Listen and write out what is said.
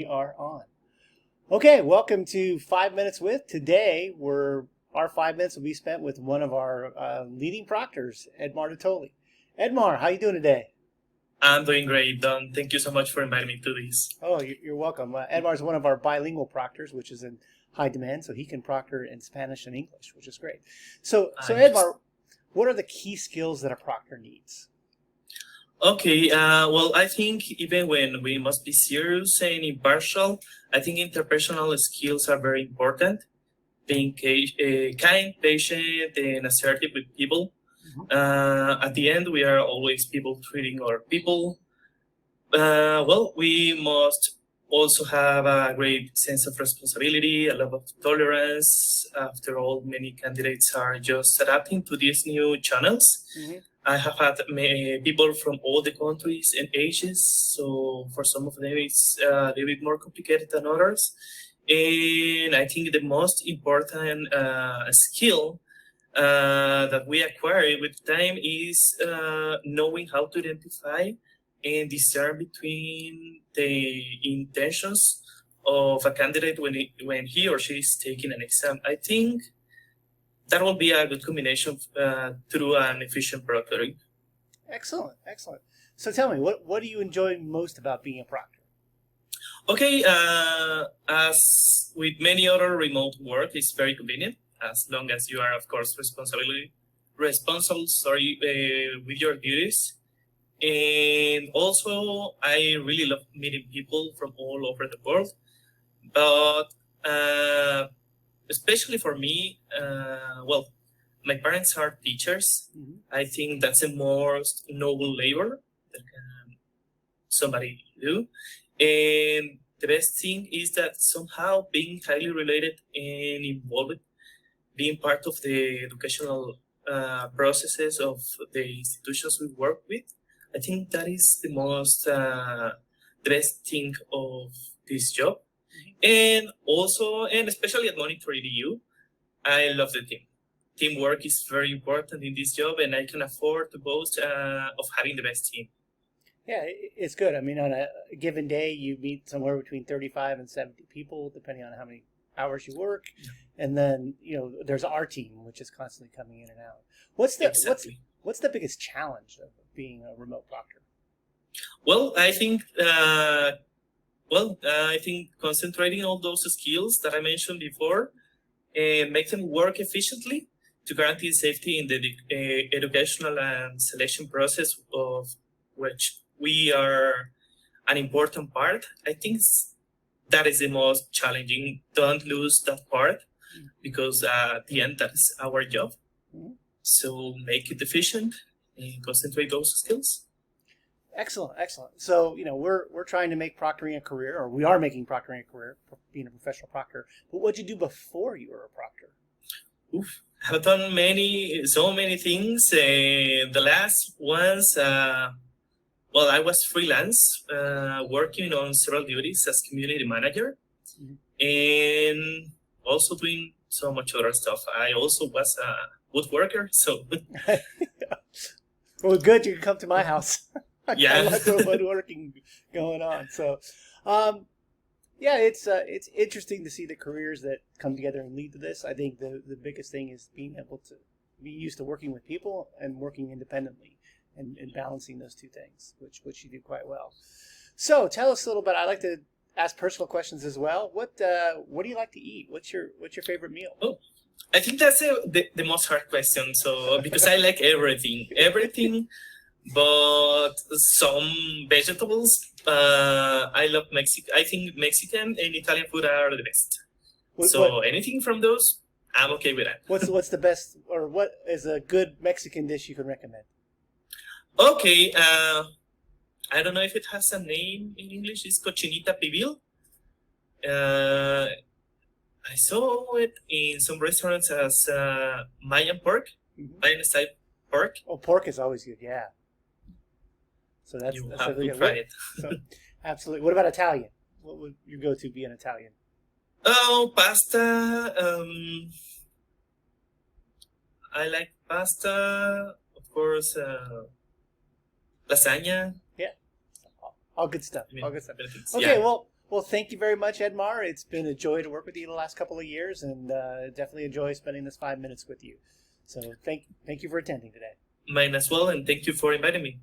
We are on. Okay, welcome to 5 Minutes with. Today, our 5 minutes will be spent with one of our leading proctors, Edmar. Edmar, how you doing today? I'm doing great, Don. Thank you so much for inviting me to this. Oh, you're welcome. Edmar is one of our bilingual proctors, which is in high demand, so he can proctor in Spanish and English, which is great. So Just Edmar, what are the key skills that a proctor needs? okay. Well, I think even when we must be serious and impartial, I think interpersonal skills are very important. Being kind, patient, and assertive with people. At the end, we are always people treating our people. Well, we must also have a great sense of responsibility, a lot of tolerance. After all, many candidates are just adapting to these new channels. Mm-hmm. I have had people from all the countries and ages, so for some of them it's a little bit more complicated than others. And I think the most important skill that we acquire with time is knowing how to identify and discern between the intentions of a candidate when he or she is taking an exam. I think that will be a good combination through an efficient proctoring. Excellent, excellent. So tell me, what do you enjoy most about being a proctor? Okay, as with many other remote work, it's very convenient as long as you are, of course, responsible. With your duties. And also, I really love meeting people from all over the world. But especially for me, well, my parents are teachers. Mm-hmm. I think that's the most noble labor that can somebody do. And the best thing is that somehow being highly related and involved, being part of the educational processes of the institutions we work with, I think that is the most the best thing of this job. And also, and especially at MonitorEDU, I love the team. Teamwork is very important in this job, and I can afford to boast of having the best team. Yeah, it's good. I mean, on a given day, you meet somewhere between 35 and 70 people, depending on how many hours you work. Yeah. And then, there's our team, which is constantly coming in and out. Exactly. What's the biggest challenge of being a remote proctor? Well, I think concentrating all those skills that I mentioned before and make them work efficiently to guarantee safety in the educational and selection process of which we are an important part. I think that is the most challenging. Don't lose that part because at the end, that's our job. Mm-hmm. So make it efficient and concentrate those skills. Excellent, excellent. So, we're trying to make proctoring a career, or we are making proctoring a career, being a professional proctor. But what did you do before you were a proctor? Oof. I've done so many things. The last ones, well, I was freelance, working on several duties as community manager, mm-hmm. and also doing so much other stuff. I also was a woodworker, so. Well, good. You can come to my house. Yeah, I like the woodworking going on. So, yeah, it's interesting to see the careers that come together and lead to this. I think the biggest thing is being able to be used to working with people and working independently and balancing those two things, which you do quite well. So, tell us a little bit. I like to ask personal questions as well. What do you like to eat? What's your favorite meal? Oh, I think that's the most hard question. So because I like everything. But some vegetables. I love Mexican. I think Mexican and Italian food are the best. So anything from those, I'm okay with that. What's the best, or what is a good Mexican dish you can recommend? Okay. I don't know if it has a name in English. It's cochinita pibil. I saw it in some restaurants as Mayan pork, mm-hmm. Mayan style pork. Oh, pork is always good. Yeah. So that's have to try it. So, absolutely. What about Italian? What would your go-to be in Italian? Oh, pasta. I like pasta, of course. Lasagna. Yeah, all good stuff. All good stuff. Okay, yeah. Well, thank you very much, Edmar. It's been a joy to work with you the last couple of years, and definitely enjoy spending this 5 minutes with you. So thank you for attending today. Mine as well, and thank you for inviting me.